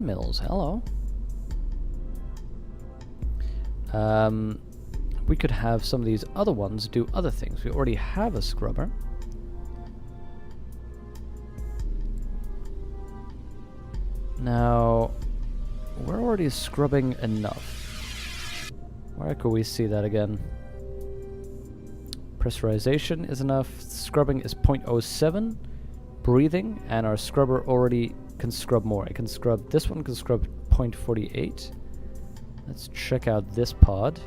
Mills, hello. We could have some of these other ones do other things. We already have a scrubber. Now, we're already scrubbing enough. Where could we see that again? Pressurization is enough. Scrubbing is 0.07. Breathing, and our scrubber already can scrub more. It can scrub, this one can scrub 0.48. Let's check out this pod.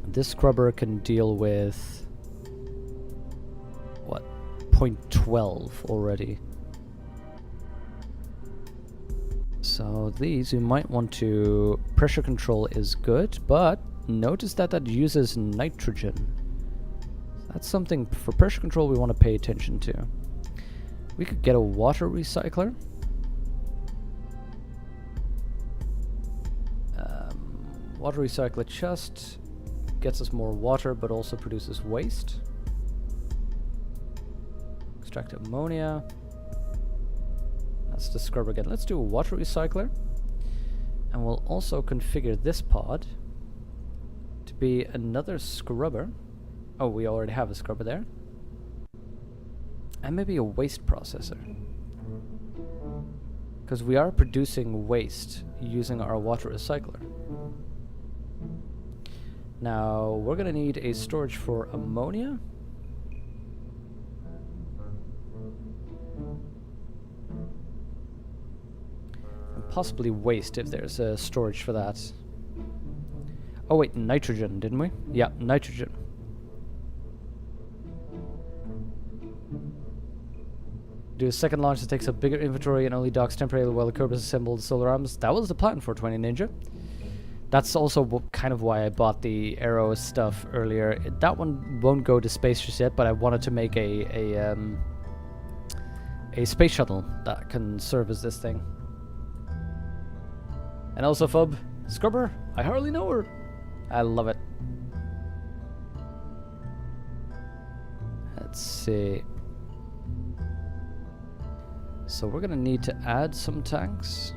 This scrubber can deal with what? 0.12 already. So these you might want to, pressure control is good, but notice that that uses nitrogen. That's something for pressure control we want to pay attention to. We could get a water recycler. Water recycler just gets us more water, but also produces waste. Extract ammonia. That's the scrubber again. Let's do a water recycler. And we'll also configure this pod to be another scrubber. Oh, we already have a scrubber there. And maybe a waste processor. Because we are producing waste using our water recycler. Now, we're going to need a storage for ammonia. And possibly waste if there's a storage for that. Oh wait, nitrogen, didn't we? Yeah, nitrogen. Do a second launch that takes a bigger inventory and only docks temporarily while the Kerbal assembled solar arms. That was the plan for 20 Ninja. That's also kind of why I bought the Arrow stuff earlier. That one won't go to space just yet, but I wanted to make a space shuttle that can serve as this thing. And also, Fub, scrubber, I hardly know her. I love it. Let's see. So we're gonna need to add some tanks.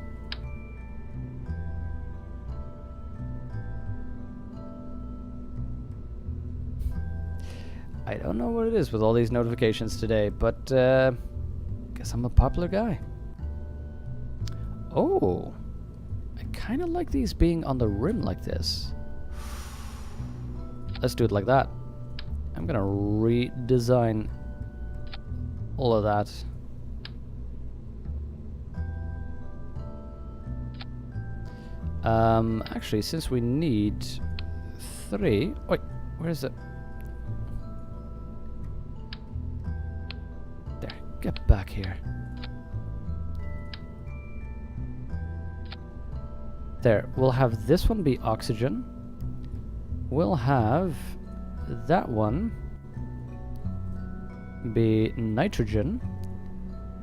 I don't know what it is with all these notifications today, but guess I'm a popular guy. Oh, I kind of like these being on the rim like this. Let's do it like that. I'm gonna redesign all of that. Actually, since we need 3... Wait, where is it? There, get back here. There, we'll have this one be oxygen. We'll have that one be nitrogen.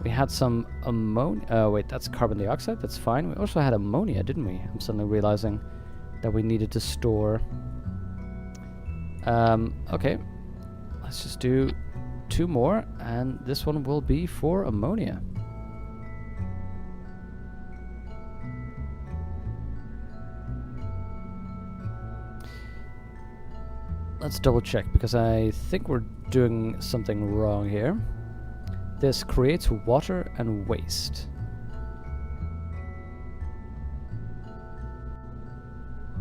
We had some ammonia. Wait, that's carbon dioxide. That's fine. We also had ammonia, didn't we? I'm suddenly realizing that we needed to store. Okay. Let's just do 2 more, and this one will be for ammonia. Let's double check, because I think we're doing something wrong here. This creates water and waste.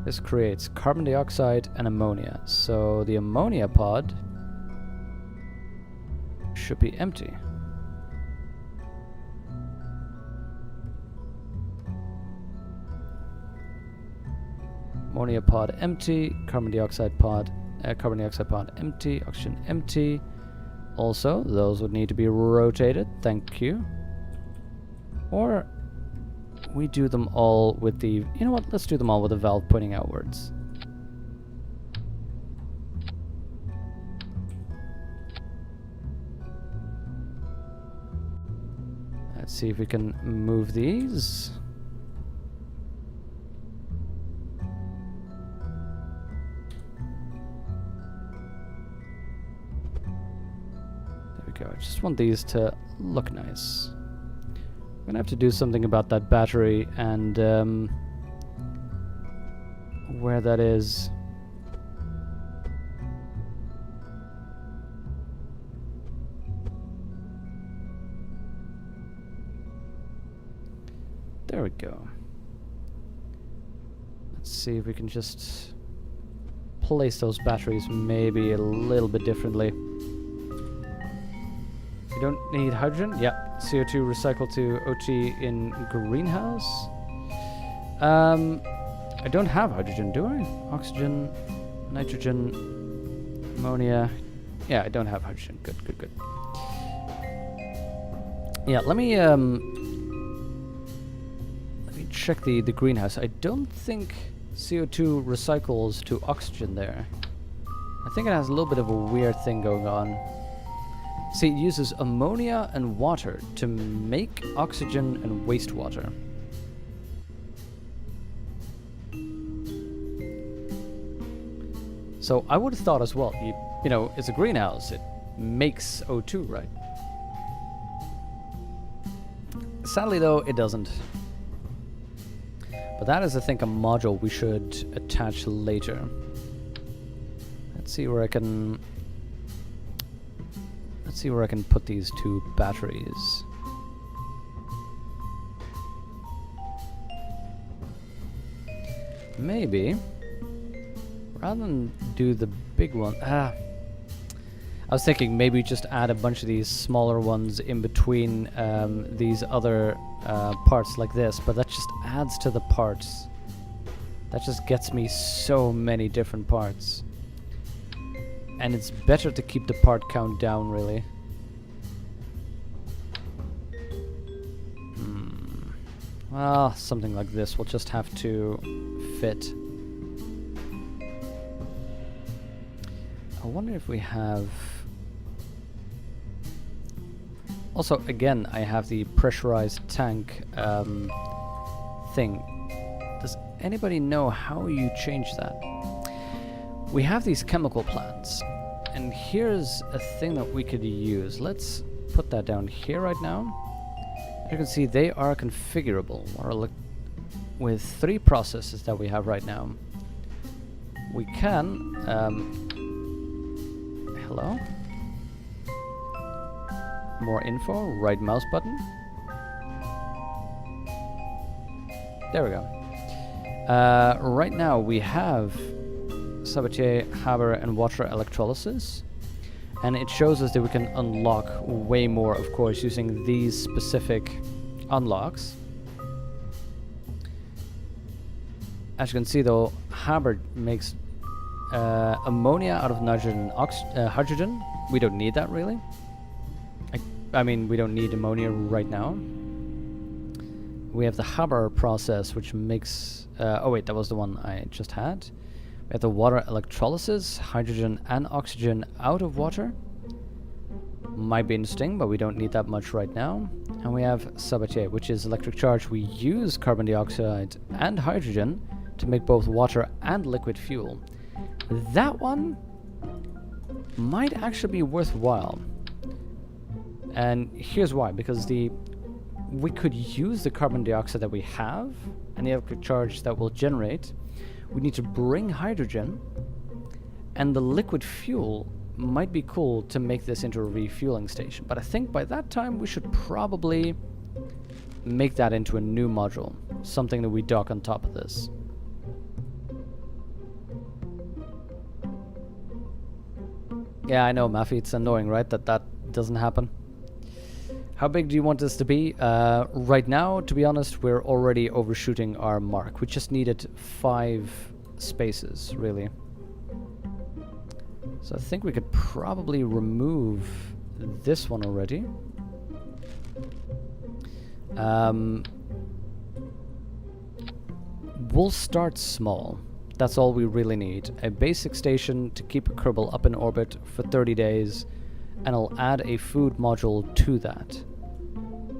This creates carbon dioxide and ammonia. So the ammonia pod should be empty. Ammonia pod empty, carbon dioxide pod empty, oxygen empty. Also, those would need to be rotated, thank you. Or we do them all with the... You know what, let's do them all with the valve pointing outwards. Let's see if we can move these. There we go. I just want these to look nice. gonna have to do something about that battery and where that is. There we go. Let's see if we can just place those batteries maybe a little bit differently. You don't need hydrogen? Yeah. CO2 recycled to OT in greenhouse. I don't have hydrogen, do I? Oxygen, nitrogen, ammonia. Yeah, I don't have hydrogen. Good, good, good. Yeah, let me check the greenhouse. I don't think CO2 recycles to oxygen there. I think it has a little bit of a weird thing going on. See, it uses ammonia and water to make oxygen and wastewater. So I would have thought as well, you know, it's a greenhouse, it makes O2, right? Sadly though, it doesn't. But that is, I think, a module we should attach later. Let's see where I can... Let's see where I can put these two batteries. Maybe, rather than do the big one... I was thinking maybe just add a bunch of these smaller ones in between these other parts like this, but that just adds to the parts. That just gets me so many different parts. And it's better to keep the part count down, really. Well, something like this will just have to fit. I wonder if we have... Also, again, I have the pressurized tank thing. Does anybody know how you change that? We have these chemical plants, and here's a thing that we could use. Let's put that down here right now. As you can see, they are configurable. With 3 processes that we have right now, we can... hello? More info, right mouse button. There we go. Right now we have Sabatier, Haber, and water electrolysis, and it shows us that we can unlock way more, of course, using these specific unlocks. As you can see though, Haber makes ammonia out of nitrogen and hydrogen. We don't need that really. I mean, we don't need ammonia right now. We have the Haber process, which makes... oh wait, that was the one I just had. We have the water electrolysis, hydrogen and oxygen out of water. Might be interesting, but we don't need that much right now. And we have Sabatier, which is electric charge. We use carbon dioxide and hydrogen to make both water and liquid fuel. That one might actually be worthwhile. And here's why, because we could use the carbon dioxide that we have and the electric charge that will generate. We need to bring hydrogen, and the liquid fuel might be cool to make this into a refueling station. But I think by that time we should probably make that into a new module, something that we dock on top of this. Yeah, I know, Maffy, it's annoying, right, that doesn't happen. How big do you want this to be? Right now, to be honest, we're already overshooting our mark. We just needed 5 spaces, really. So I think we could probably remove this one already. We'll start small. That's all we really need. A basic station to keep a Kerbal up in orbit for 30 days. And I'll add a food module to that.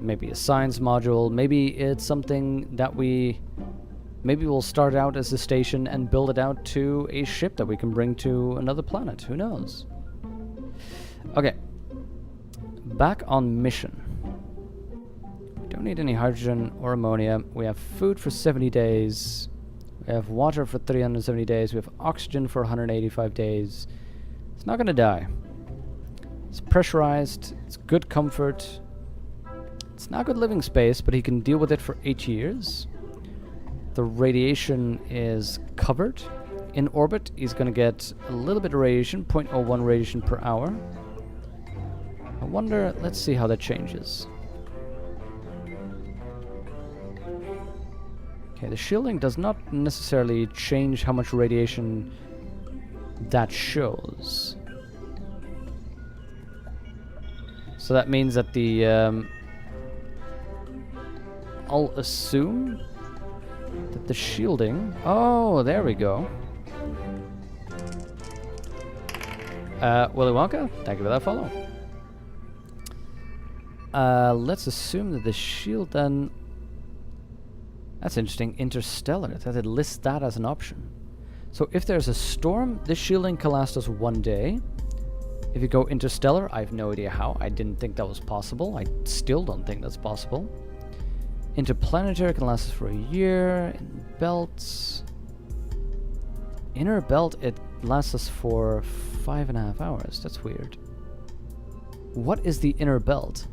Maybe a science module, maybe it's something that maybe we'll start out as a station and build it out to a ship that we can bring to another planet, who knows? Okay, back on mission. Don't need any hydrogen or ammonia. We have food for 70 days. We have water for 370 days. We have oxygen for 185 days. It's not gonna die. It's pressurized. It's good comfort. It's not good living space, but he can deal with it for 8 years. The radiation is covered. In orbit, he's gonna get a little bit of radiation, 0.01 radiation per hour. I wonder, let's see how that changes. Okay, the shielding does not necessarily change how much radiation that shows. So that means that the... I'll assume that the shielding... Oh, there we go. Willy Wonka, thank you for that follow. Let's assume that the shield then... That's interesting. Interstellar. That it lists that as an option. So if there's a storm, this shielding can last us 1 day. If you go interstellar, I have no idea how. I didn't think that was possible. I still don't think that's possible. Interplanetary can last us for a year. In belts. Inner belt, it lasts us for 5.5 hours. That's weird. What is the inner belt?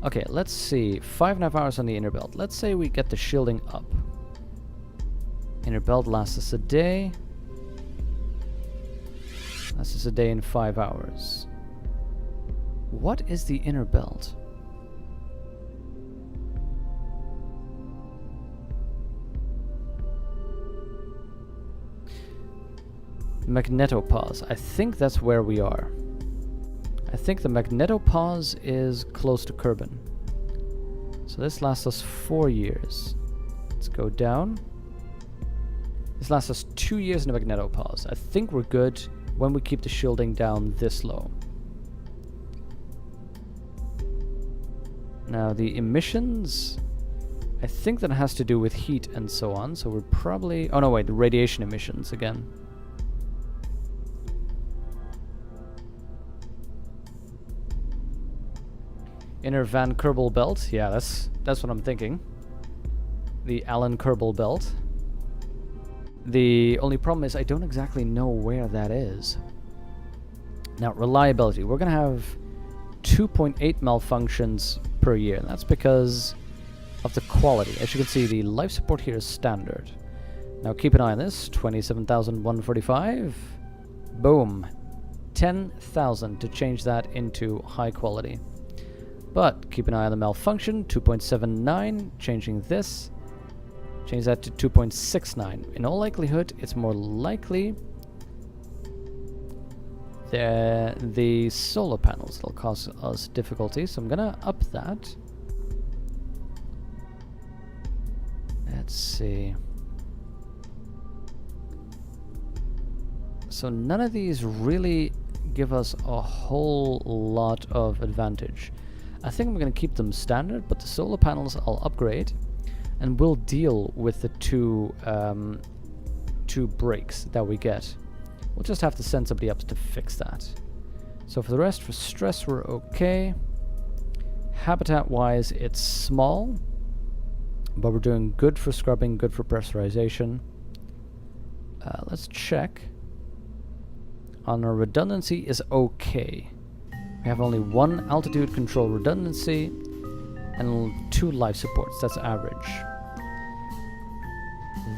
Okay, let's see. 5.5 hours on the inner belt. Let's say we get the shielding up. Inner belt lasts us a day. Lasts us a day in 5 hours. What is the inner belt? Magnetopause. I think that's where we are. I think the magnetopause is close to Kerbin. So this lasts us 4 years. Let's go down. This lasts us 2 years in the magnetopause. I think we're good when we keep the shielding down this low. Now the emissions, I think that has to do with heat and so on. So we're probably... Oh no, wait, the radiation emissions again. Inner Van Kerbal belt. Yeah, that's what I'm thinking. The Alan Kerbal belt. The only problem is I don't exactly know where that is. Now, reliability. We're going to have 2.8 malfunctions per year. And that's because of the quality. As you can see, the life support here is standard. Now, keep an eye on this. 27,145. Boom. 10,000 to change that into high quality. But keep an eye on the malfunction, 2.79, changing this, change that to 2.69. In all likelihood, it's more likely the solar panels that'll cause us difficulty, so I'm gonna up that. Let's see. So none of these really give us a whole lot of advantage. I think I'm going to keep them standard, but the solar panels I'll upgrade, and we'll deal with the two breaks that we get. We'll just have to send somebody up to fix that. So for the rest, for stress, we're okay. Habitat-wise, it's small, but we're doing good for scrubbing, good for pressurization. Let's check. On our redundancy is okay. We have only 1 altitude control redundancy and 2 life supports. That's average.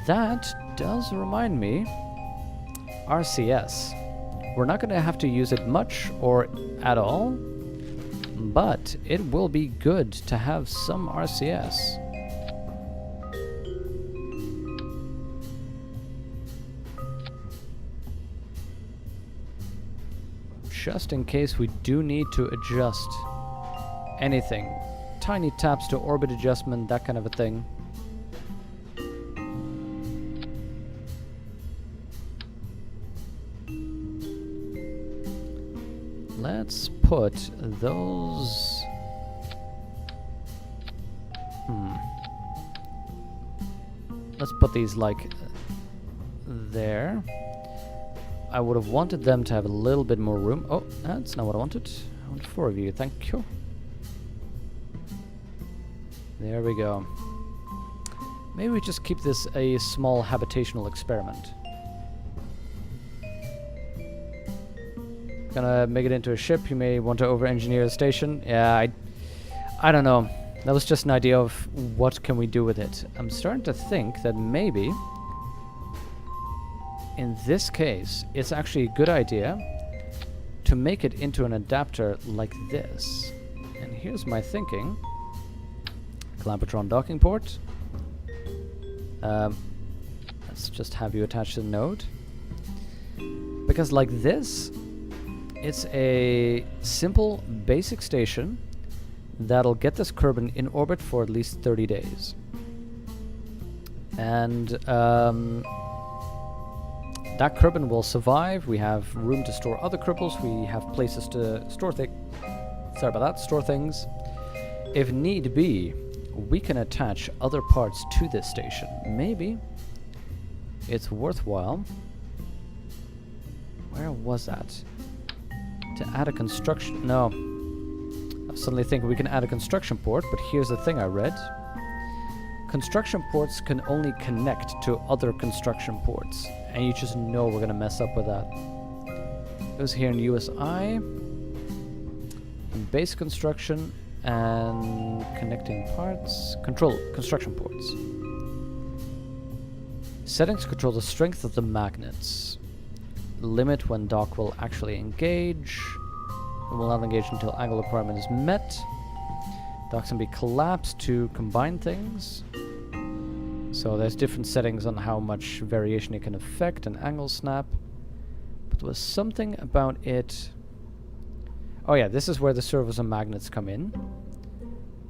That does remind me, RCS. We're not going to have to use it much or at all, but it will be good to have some RCS. Just in case we do need to adjust anything. Tiny taps to orbit adjustment, that kind of a thing. Let's put those... Let's put these like there. I would have wanted them to have a little bit more room. Oh, that's not what I wanted. I want 4 of you, thank you. There we go. Maybe we just keep this a small habitational experiment. Gonna make it into a ship. You may want to over-engineer the station. Yeah, I don't know. That was just an idea of what can we do with it. I'm starting to think that maybe in this case it's actually a good idea to make it into an adapter like this. And here's my thinking. Gravitron Docking port. Let's just have you attach to the node. Because like this, it's a simple basic station that'll get this Kerbal in orbit for at least 30 days. And that Kerbal will survive. We have room to store other Kerbals. We have places to store store things. If need be, we can attach other parts to this station. Maybe it's worthwhile. Where was that? To add a construction... No. I suddenly think we can add a construction port, but here's the thing I read. Construction ports can only connect to other construction ports, and you just know we're going to mess up with that. It was here in USI, in base construction, and connecting parts. Control construction ports. Settings control the strength of the magnets. Limit when dock will actually engage. It will not engage until angle requirement is met. Docks can be collapsed to combine things. So there's different settings on how much variation it can affect an angle snap. But there was something about it... Oh yeah, this is where the servos and magnets come in.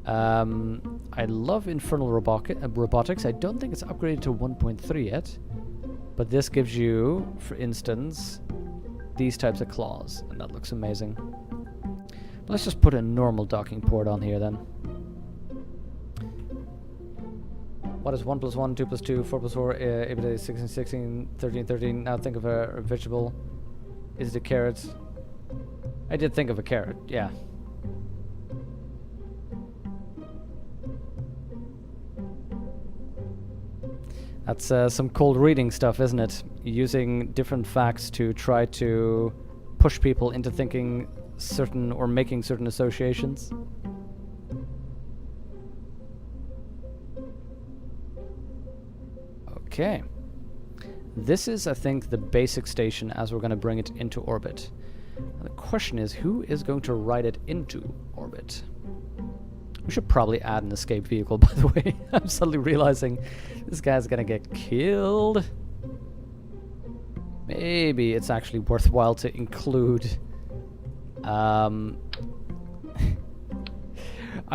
I love Infernal Robotics. I don't think it's upgraded to 1.3 yet. But this gives you, for instance, these types of claws. And that looks amazing. But let's just put a normal docking port on here then. What is 1 plus 1, 2 plus 2, 4 plus 4, 8 plus 8, 16, 16, 13, 13. Now think of a vegetable. Is it a carrot? I did think of a carrot, yeah. That's some cold reading stuff, isn't it? Using different facts to try to push people into thinking certain or making certain associations. Okay. This is, I think, the basic station as we're going to bring it into orbit. And the question is, who is going to ride it into orbit? We should probably add an escape vehicle, by the way. I'm suddenly realizing this guy's gonna get killed. Maybe it's actually worthwhile to include... I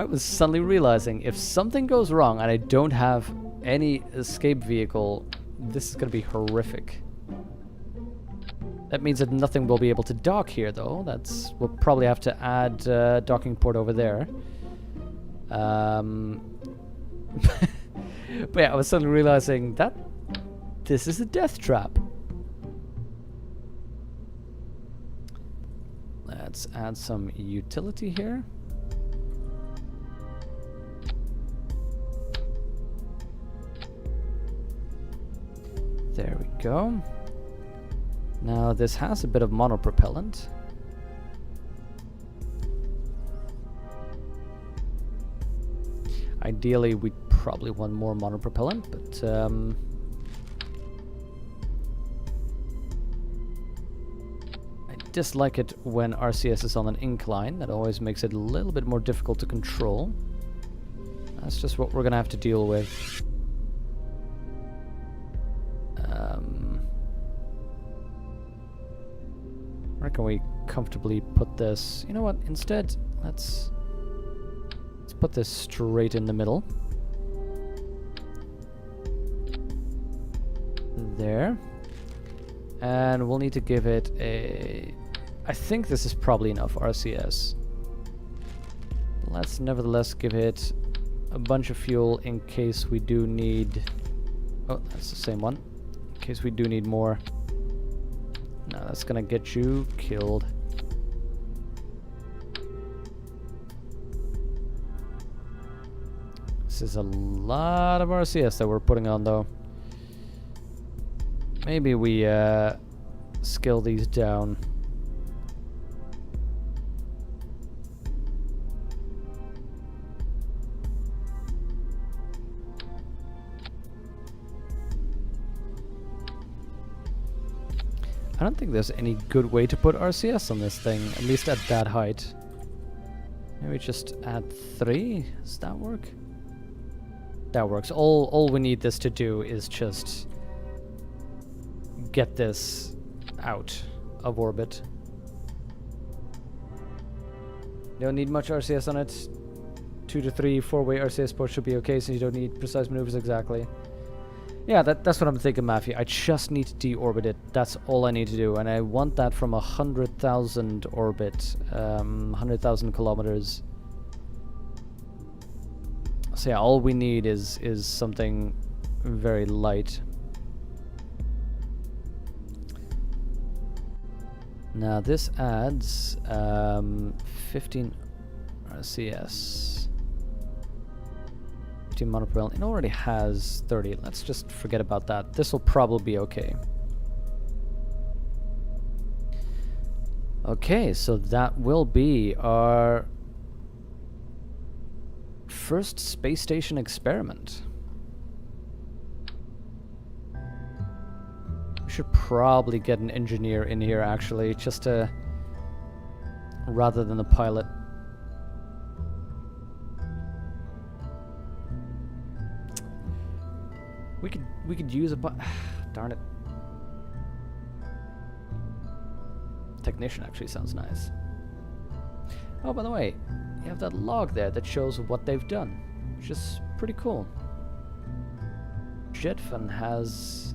was suddenly realizing if something goes wrong and I don't have any escape vehicle, this is gonna be horrific. That means that nothing will be able to dock here, though. We'll probably have to add a docking port over there. But yeah, I was suddenly realizing that this is a death trap. Let's add some utility here. There we go. Now this has a bit of monopropellant. Ideally, we'd probably want more monopropellant, but I dislike it when RCS is on an incline. That always makes it a little bit more difficult to control. That's just what we're gonna have to deal with. Where can we comfortably put this? You know what? Instead, let's put this straight in the middle. There. And we'll need to give it a... I think this is probably enough RCS. Let's nevertheless give it a bunch of fuel in case we do need... Oh, that's the same one. In case we do need more. No, that's gonna get you killed. This is a lot of RCS that we're putting on, though. Maybe we scale these down. I don't think there's any good way to put RCS on this thing, at least at that height. Maybe just add 3? Does that work? That works. All we need this to do is just get this out of orbit. Don't need much RCS on it. 2 to 3 4-way RCS ports should be okay, so you don't need precise maneuvers exactly. Yeah, that's what I'm thinking, Matthew. I just need to deorbit it. That's all I need to do, and I want that from 100,000 orbit, 100,000 kilometers. So yeah, all we need is something very light. Now this adds 15 RCS. Monopropellant. It already has 30. Let's just forget about that. This will probably be okay. Okay, so that will be our first space station experiment. We should probably get an engineer in here, actually, just to, rather than the pilot. We could use a darn it. Technician actually sounds nice. Oh, by the way, you have that log there that shows what they've done, which is pretty cool. Jetfan has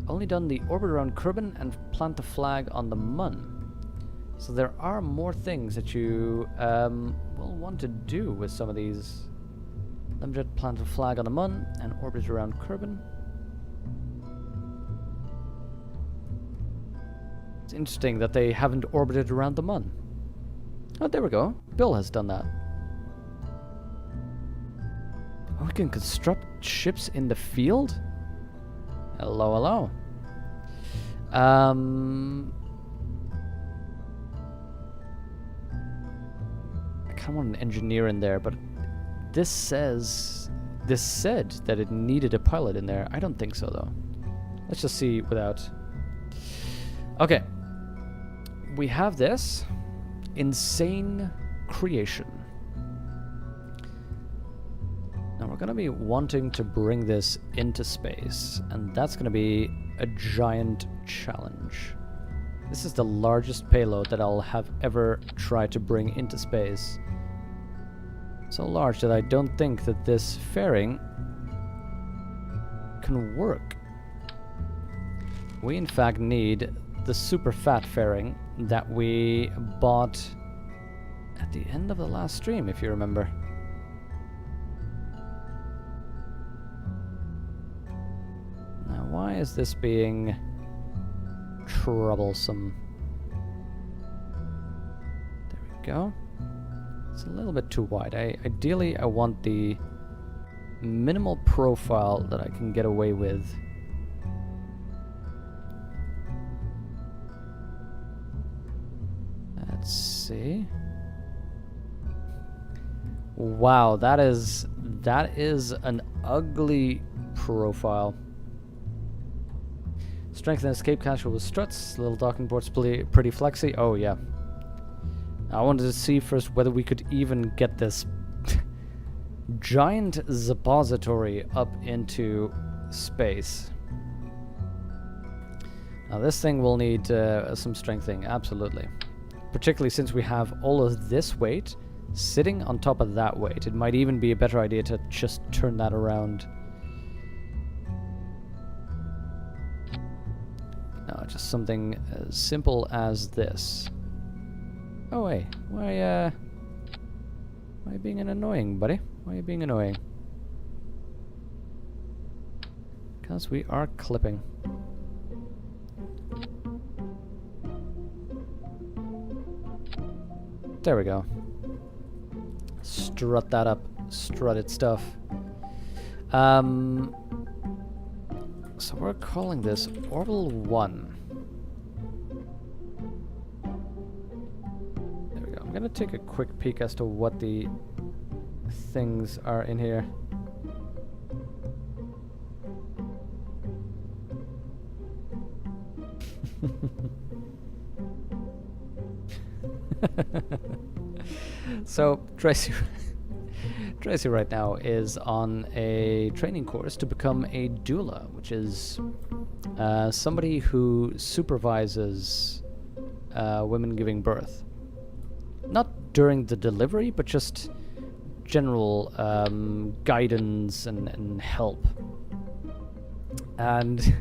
only done the orbit around Kerbal and plant the flag on the Mun. So there are more things that you will want to do with some of these. Lemjet plant a flag on the Mun and orbit around Kerbal. It's interesting that they haven't orbited around the Mun. Oh, there we go. Bill has done that. Oh, we can construct ships in the field? Hello, hello. I kind of want an engineer in there, but this said that it needed a pilot in there. I don't think so, though. Let's just see without. Okay. We have this. Insane creation. Now we're going to be wanting to bring this into space, and that's going to be a giant challenge. This is the largest payload that I'll have ever tried to bring into space. So large that I don't think that this fairing can work. We in fact need the super fat fairing that we bought at the end of the last stream, if you remember. Now, why is this being troublesome? There we go. It's a little bit too wide. Ideally, I want the minimal profile that I can get away with. Let's see. Wow, that is an ugly profile. Strength and escape catcher with struts. Little docking ports pretty flexy. Oh yeah. I wanted to see first whether we could even get this giant suppository up into space. Now this thing will need some strengthening, absolutely. Particularly since we have all of this weight sitting on top of that weight. It might even be a better idea to just turn that around. No, just something as simple as this. Oh wait, why are you being an annoying, buddy? Why are you being annoying? Because we are clipping. There we go. Strut that up. Strutted stuff. So we're calling this Orbital 1. There we go. I'm gonna take a quick peek as to what the things are in here. So Tracy Tracy right now is on a training course to become a doula, which is somebody who supervises women giving birth. Not during the delivery, but just general guidance and help. And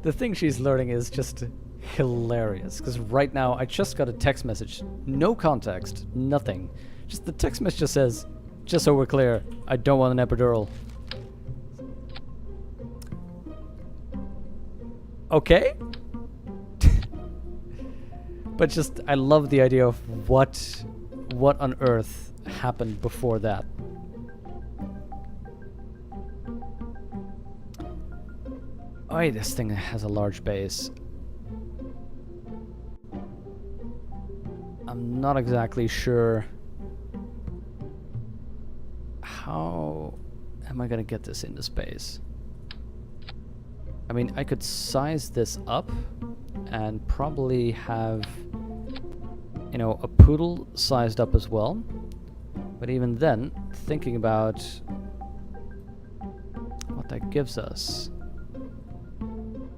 the thing she's learning is just hilarious, because right now I just got a text message, no context, nothing. Just the text message just says, just so we're clear, I don't want an epidural. Okay? But just, I love the idea of what on earth happened before that. Oh, this thing has a large base. I'm not exactly sure how am I gonna get this into space. I mean, I could size this up and probably have, you know, a poodle sized up as well. But even then, thinking about what that gives us,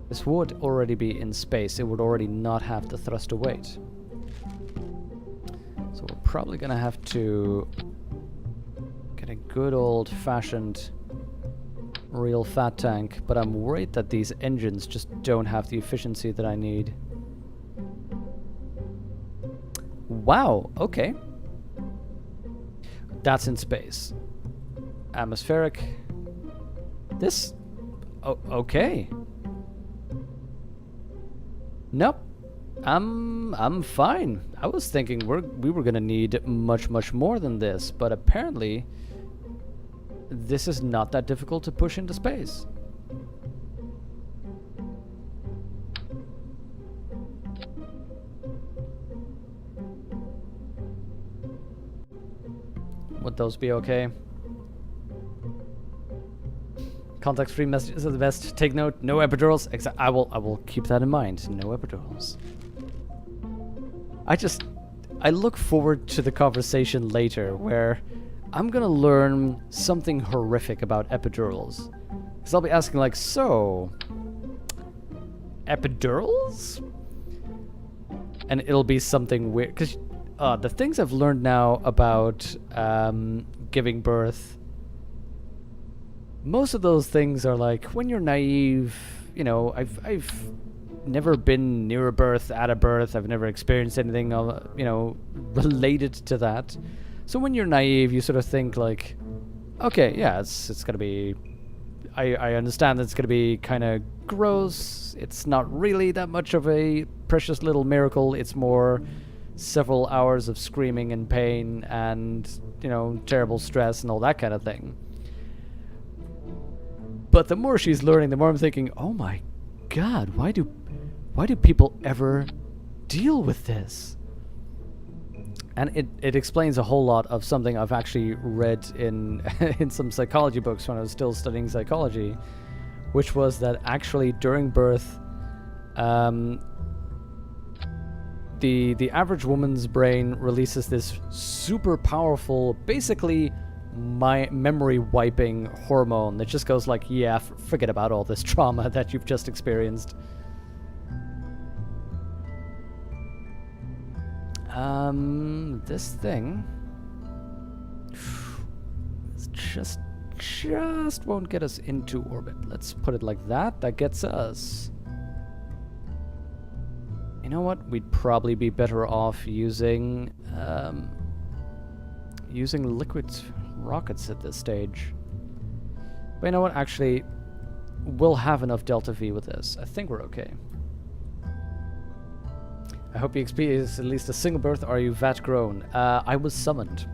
this would already be in space. It would already not have the thruster weight. So we're probably gonna have to get a good old-fashioned real fat tank, but I'm worried that these engines just don't have the efficiency that I need. Wow, okay. That's in space. Atmospheric. This... oh, okay. Nope. I'm fine. I was thinking we were gonna need much more than this, but apparently this is not that difficult to push into space. Would those be okay? Context-free messages are the best. Take note, no epidurals. I will keep that in mind. No epidurals. I look forward to the conversation later where I'm gonna learn something horrific about epidurals. Because I'll be asking like, so, epidurals? And it'll be something weird. Because the things I've learned now about giving birth, most of those things are like, when you're naive, you know, I've never been near a birth, at a birth, I've never experienced anything, you know, related to that. So when you're naive, you sort of think like, okay, yeah, it's gonna be, I understand that it's gonna be kind of gross, it's not really that much of a precious little miracle, it's more several hours of screaming and pain and, you know, terrible stress and all that kind of thing. But the more she's learning, the more I'm thinking, oh my god, why do people ever deal with this? And it explains a whole lot of something I've actually read in in some psychology books when I was still studying psychology, which was that actually during birth, the average woman's brain releases this super powerful, basically memory wiping hormone that just goes like, yeah, forget about all this trauma that you've just experienced. This thing just won't get us into orbit. Let's put it like that. That gets us. You know what? We'd probably be better off using liquid rockets at this stage. But you know what? Actually, we'll have enough delta V with this. I think we're okay. I hope you experience at least a single birth. Are you vat grown? I was summoned.